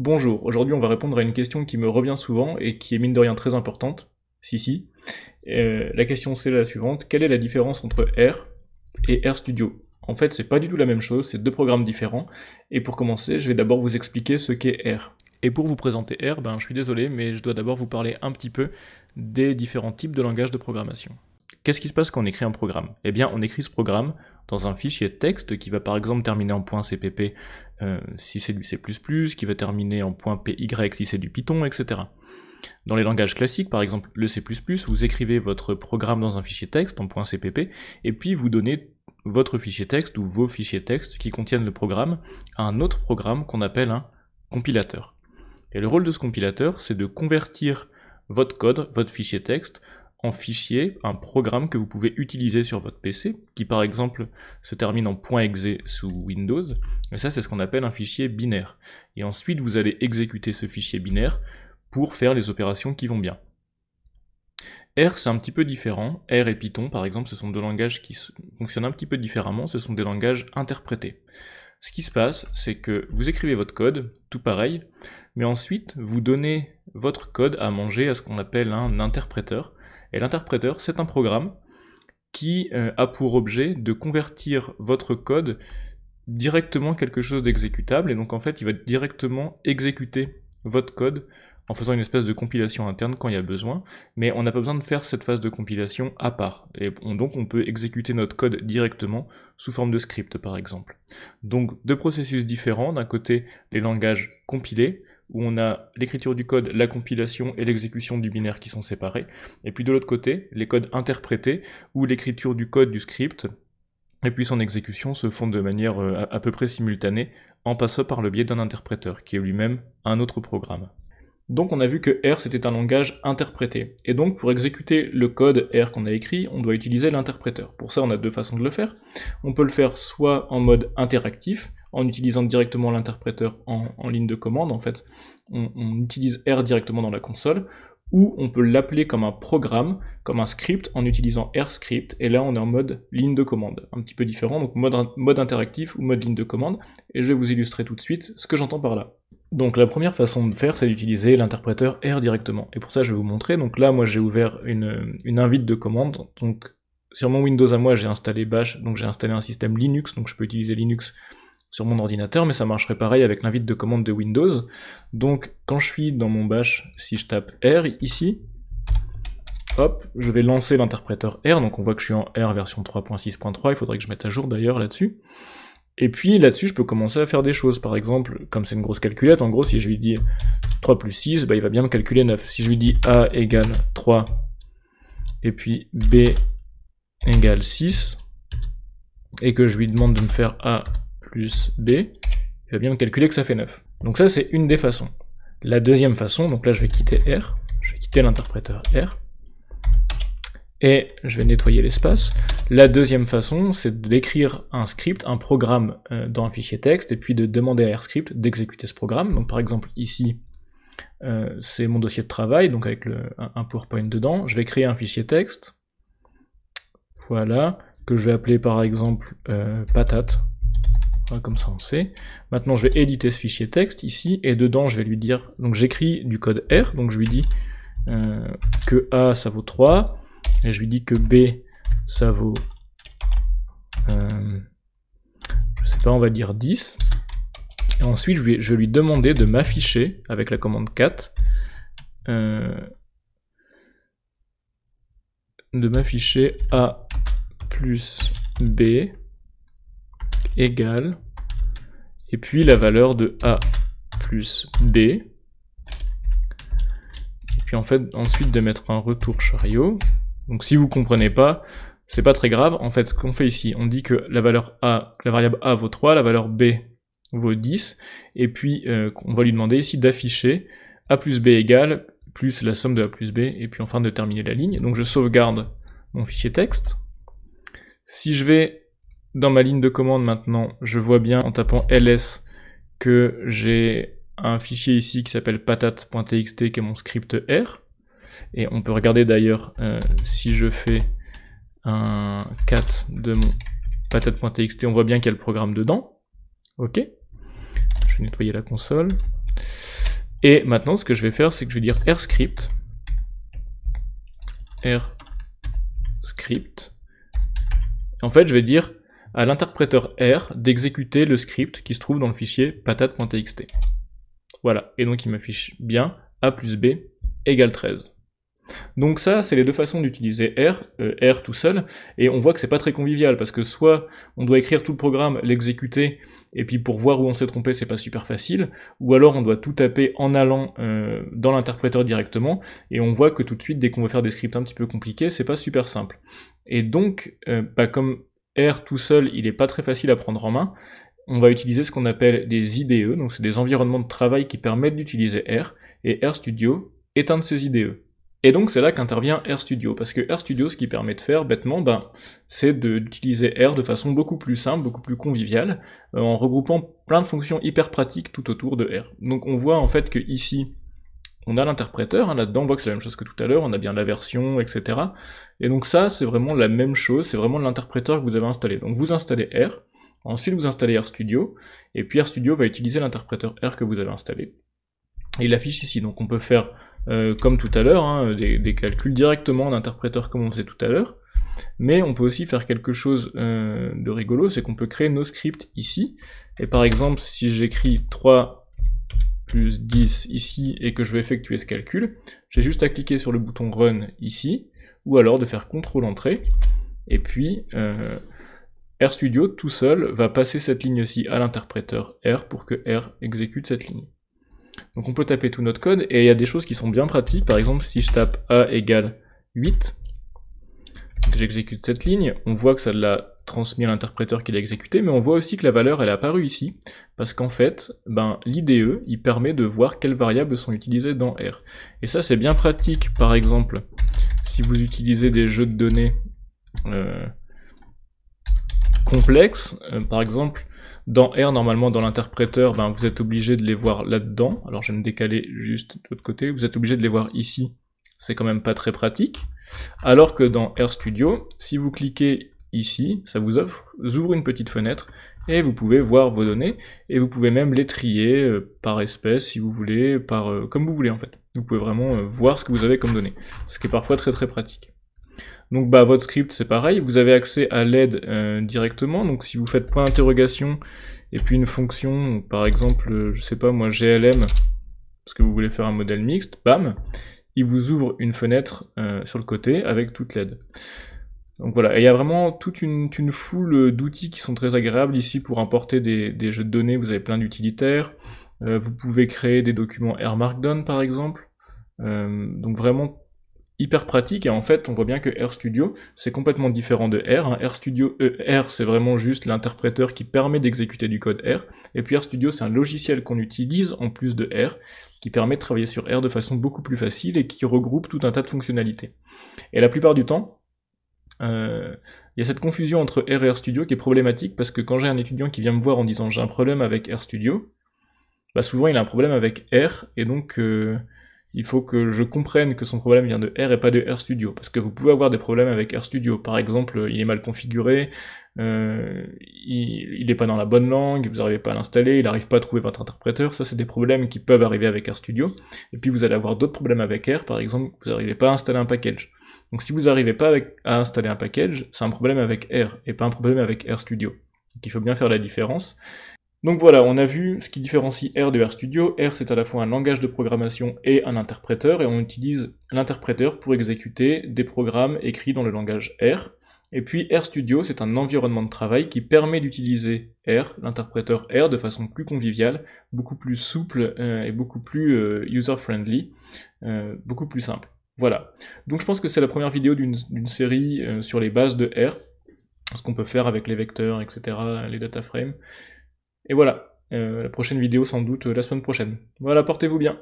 Bonjour, aujourd'hui on va répondre à une question qui me revient souvent et qui est mine de rien très importante. Si. La question c'est la suivante, quelle est la différence entre R et RStudio? En fait c'est pas du tout la même chose, c'est deux programmes différents, et pour commencer je vais d'abord vous expliquer ce qu'est R. Et pour vous présenter R, je suis désolé, mais je dois d'abord vous parler un petit peu des différents types de langages de programmation. Qu'est-ce qui se passe quand on écrit un programme? Eh bien, on écrit ce programme dans un fichier de texte qui va par exemple terminer en .cpp si c'est du C++, qui va terminer en .py si c'est du Python, etc. Dans les langages classiques, par exemple le C++, vous écrivez votre programme dans un fichier texte en .cpp, et puis vous donnez votre fichier texte ou vos fichiers texte qui contiennent le programme à un autre programme qu'on appelle un compilateur. Et le rôle de ce compilateur, c'est de convertir votre code, votre fichier texte, en fichier, un programme que vous pouvez utiliser sur votre PC, qui par exemple se termine en .exe sous Windows, et ça c'est ce qu'on appelle un fichier binaire. Et ensuite vous allez exécuter ce fichier binaire pour faire les opérations qui vont bien. R c'est un petit peu différent, R et Python par exemple ce sont deux langages qui fonctionnent un petit peu différemment, ce sont des langages interprétés. Ce qui se passe, c'est que vous écrivez votre code, tout pareil, mais ensuite vous donnez votre code à manger à ce qu'on appelle un interpréteur. Et l'interpréteur, c'est un programme qui a pour objet de convertir votre code directement en quelque chose d'exécutable, et donc en fait il va directement exécuter votre code en faisant une espèce de compilation interne quand il y a besoin, mais on n'a pas besoin de faire cette phase de compilation à part, et donc on peut exécuter notre code directement sous forme de script par exemple. Donc deux processus différents, d'un côté les langages compilés, où on a l'écriture du code, la compilation et l'exécution du binaire qui sont séparés, et puis de l'autre côté, les codes interprétés, où l'écriture du code du script, et puis son exécution se font de manière à peu près simultanée, en passant par le biais d'un interpréteur, qui est lui-même un autre programme. Donc on a vu que R c'était un langage interprété, et donc pour exécuter le code R qu'on a écrit, on doit utiliser l'interpréteur. Pour ça on a deux façons de le faire. On peut le faire soit en mode interactif, en utilisant directement l'interpréteur en ligne de commande, en fait, on utilise R directement dans la console, ou on peut l'appeler comme un programme, comme un script, en utilisant RScript, et là on est en mode ligne de commande, un petit peu différent, donc mode interactif ou mode ligne de commande, et je vais vous illustrer tout de suite ce que j'entends par là. Donc la première façon de faire, c'est d'utiliser l'interpréteur R directement, et pour ça je vais vous montrer. Donc là moi j'ai ouvert une invite de commande, donc sur mon Windows à moi j'ai installé Bash, donc j'ai installé un système Linux, donc je peux utiliser Linux sur mon ordinateur, mais ça marcherait pareil avec l'invite de commande de Windows. Donc quand je suis dans mon bash, si je tape R ici, hop, je vais lancer l'interpréteur R, donc on voit que je suis en R version 3.6.3, il faudrait que je mette à jour d'ailleurs là-dessus. Et puis là-dessus je peux commencer à faire des choses, par exemple, comme c'est une grosse calculette, en gros si je lui dis 3 plus 6, il va bien me calculer 9. Si je lui dis A égale 3, et puis B égale 6, et que je lui demande de me faire A plus B, il va bien me calculer que ça fait 9. Donc ça c'est une des façons. La deuxième façon, donc là je vais quitter R, je vais quitter l'interpréteur R, et je vais nettoyer l'espace. La deuxième façon, c'est d'écrire un script, un programme dans un fichier texte, et puis de demander à RScript d'exécuter ce programme. Donc par exemple ici, c'est mon dossier de travail, donc avec un PowerPoint dedans. Je vais créer un fichier texte, voilà, que je vais appeler par exemple patate. Comme ça on sait. Maintenant je vais éditer ce fichier texte ici, et dedans je vais lui dire, donc j'écris du code R, donc je lui dis que A ça vaut 3, et je lui dis que B ça vaut, je sais pas, on va dire 10, et ensuite je vais lui demander de m'afficher, avec la commande cat, de m'afficher A plus B égale, et puis la valeur de A plus B, et puis en fait ensuite de mettre un retour chariot. Donc si vous comprenez pas, c'est pas très grave, en fait ce qu'on fait ici, on dit que la valeur A, la variable A vaut 3, la valeur B vaut 10, et puis on va lui demander ici d'afficher A plus B égale, plus la somme de A plus B, et puis enfin de terminer la ligne. Donc je sauvegarde mon fichier texte. Si je vais dans ma ligne de commande maintenant, je vois bien en tapant ls que j'ai un fichier ici qui s'appelle patate.txt qui est mon script R, et on peut regarder d'ailleurs si je fais un cat de mon patate.txt, on voit bien qu'il y a le programme dedans. Ok, je vais nettoyer la console. Et maintenant, ce que je vais faire, c'est que je vais dire rscript, En fait, je vais dire à l'interpréteur R d'exécuter le script qui se trouve dans le fichier patate.txt. Voilà, et donc il m'affiche bien A plus B égale 13. Donc ça, c'est les deux façons d'utiliser R tout seul, et on voit que c'est pas très convivial, parce que soit on doit écrire tout le programme, l'exécuter, et puis pour voir où on s'est trompé, c'est pas super facile, ou alors on doit tout taper en allant dans l'interpréteur directement, et on voit que tout de suite, dès qu'on veut faire des scripts un petit peu compliqués, c'est pas super simple. Et donc, comme R tout seul, il est pas très facile à prendre en main, on va utiliser ce qu'on appelle des IDE, donc c'est des environnements de travail qui permettent d'utiliser R, et RStudio est un de ces IDE. Et donc c'est là qu'intervient RStudio, parce que RStudio, ce qu'il permet de faire, bêtement, c'est d'utiliser R de façon beaucoup plus simple, beaucoup plus conviviale, en regroupant plein de fonctions hyper pratiques tout autour de R. Donc on voit en fait que ici, on a l'interpréteur, là-dedans on voit que c'est la même chose que tout à l'heure, on a bien la version, etc. Et donc ça, c'est vraiment la même chose, c'est vraiment l'interpréteur que vous avez installé. Donc vous installez R, ensuite vous installez RStudio, et puis RStudio va utiliser l'interpréteur R que vous avez installé. Et il affiche ici, donc on peut faire, comme tout à l'heure, des calculs directement en interpréteur comme on faisait tout à l'heure, mais on peut aussi faire quelque chose de rigolo, c'est qu'on peut créer nos scripts ici, et par exemple, si j'écris 3 plus 10 ici, et que je vais effectuer ce calcul, j'ai juste à cliquer sur le bouton Run ici, ou alors de faire CTRL-Entrée, et puis RStudio tout seul va passer cette ligne-ci à l'interpréteur R pour que R exécute cette ligne. Donc on peut taper tout notre code, et il y a des choses qui sont bien pratiques, par exemple si je tape A égale 8, que j'exécute cette ligne, on voit que ça l'a transmis à l'interpréteur qui l'a exécuté, mais on voit aussi que la valeur elle est apparue ici, parce qu'en fait, l'IDE, il permet de voir quelles variables sont utilisées dans R. Et ça c'est bien pratique, par exemple, si vous utilisez des jeux de données complexes, par exemple, dans R, normalement, dans l'interpréteur, vous êtes obligé de les voir là-dedans. Alors je vais me décaler juste de l'autre côté. Vous êtes obligé de les voir ici. C'est quand même pas très pratique. Alors que dans RStudio, si vous cliquez ici, ça vous ouvre une petite fenêtre, et vous pouvez voir vos données, et vous pouvez même les trier par espèce, si vous voulez, comme vous voulez en fait. Vous pouvez vraiment voir ce que vous avez comme données. Ce qui est parfois très très pratique. Donc votre script c'est pareil, vous avez accès à l'aide directement, donc si vous faites point d'interrogation et puis une fonction, donc par exemple, je sais pas moi, GLM, parce que vous voulez faire un modèle mixte, bam, il vous ouvre une fenêtre sur le côté avec toute l'aide. Donc voilà, et il y a vraiment toute une foule d'outils qui sont très agréables ici pour importer des jeux de données, vous avez plein d'utilitaires, vous pouvez créer des documents R Markdown par exemple, donc vraiment hyper pratique, et en fait on voit bien que RStudio c'est complètement différent de R. RStudio R c'est vraiment juste l'interpréteur qui permet d'exécuter du code R, et puis RStudio c'est un logiciel qu'on utilise en plus de R, qui permet de travailler sur R de façon beaucoup plus facile et qui regroupe tout un tas de fonctionnalités. Et la plupart du temps, il y a cette confusion entre R et RStudio qui est problématique, parce que quand j'ai un étudiant qui vient me voir en disant j'ai un problème avec RStudio, souvent il a un problème avec R, et donc il faut que je comprenne que son problème vient de R et pas de RStudio, parce que vous pouvez avoir des problèmes avec RStudio. Par exemple, il est mal configuré, il est pas dans la bonne langue, vous n'arrivez pas à l'installer, il n'arrive pas à trouver votre interpréteur, ça c'est des problèmes qui peuvent arriver avec RStudio. Et puis vous allez avoir d'autres problèmes avec R, par exemple, vous n'arrivez pas à installer un package. Donc si vous n'arrivez pas à installer un package, c'est un problème avec R, et pas un problème avec RStudio. Donc il faut bien faire la différence. Donc voilà, on a vu ce qui différencie R de RStudio. R c'est à la fois un langage de programmation et un interpréteur, et on utilise l'interpréteur pour exécuter des programmes écrits dans le langage R. Et puis RStudio c'est un environnement de travail qui permet d'utiliser R, l'interpréteur R, de façon plus conviviale, beaucoup plus souple et beaucoup plus user-friendly, beaucoup plus simple. Voilà. Donc je pense que c'est la première vidéo d'une série sur les bases de R, ce qu'on peut faire avec les vecteurs, etc., les data frames. Et voilà, la prochaine vidéo sans doute la semaine prochaine. Voilà, portez-vous bien.